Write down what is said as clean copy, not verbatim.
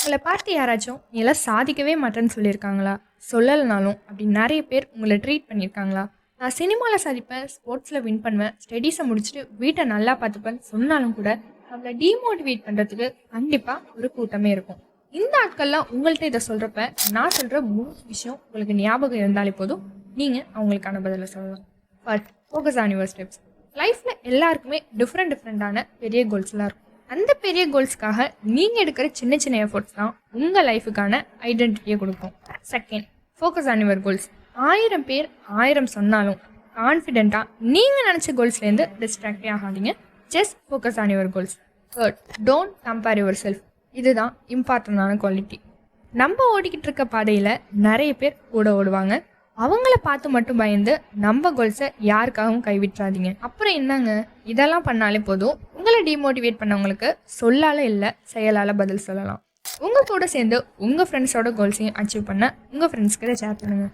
உங்கள பார்த்து யாராச்சும் நீ எல்லாம் சாதிக்கவே மாட்டேன்னு சொல்லியிருக்காங்களா? சொல்லலைனாலும் அப்படி நெறைய பேர் உங்கள ட்ரீட் பண்ணியிருக்காங்களா? நான் சினிமால சாதிப்பேன், ஸ்போர்ட்ஸ்ல வின் பண்ணுவேன், ஸ்டடீஸ முடிச்சுட்டு வீட்ட நல்லா பார்த்துப்பேன்னு சொன்னாலும் கூட, நம்மள டீமோட்டிவேட் பண்றதுக்கு கண்டிப்பா ஒரு கூட்டமே இருக்கும். இந்த ஆட்கள்லாம் உங்கள்ட்ட இத சொல்றப்ப, நான் சொல்ற 3 விஷயம் உங்களுக்கு ஞாபகம் இருந்தாலே போதும், நீங்க அவங்களுக்கான பதில சொல்லலாம். First, focus on your steps. லைஃப்ல எல்லாருக்குமே டிஃப்ரெண்டான பெரிய கோல்ஸ்லாம் இருக்கும். அந்த பெரிய கோல்ஸ்க்காக நீங்கள் எடுக்கிற சின்ன சின்ன எஃபர்ட்ஸ் தான் உங்கள் லைஃபுக்கான ஐடென்டிட்டியை கொடுக்கும். Second, focus on your goals. 1000 பேர் 1000 சொன்னாலும் கான்ஃபிடென்ட்டாக நீங்கள் நினச்ச கோல்ஸ்லேருந்து டிஸ்ட்ராக்டே ஆகாதீங்க. Just focus on your goals. Third, don't compare your self. இதுதான் இம்பார்ட்டண்டான குவாலிட்டி. நம்ம ஓடிக்கிட்டு இருக்க பாதையில் நிறைய பேர் கூட ஓடுவாங்க. அவங்கள பார்த்து மட்டும் பயந்து நம்ம கோல்ஸை யாருக்காகவும் கைவிட்டுறாதீங்க. அப்புறம் என்னங்க, இதெல்லாம் பண்ணாலே போதும். உங்களை டிமோட்டிவேட் பண்ணவங்களுக்கு சொல்லால இல்லை, செயலால் பதில் சொல்லலாம். உங்கள் கூட சேர்ந்து உங்கள் ஃப்ரெண்ட்ஸோட கோல்ஸையும் அச்சீவ் பண்ண உங்கள் ஃப்ரெண்ட்ஸ்கிட்ட ஷேர் பண்ணுங்கள்.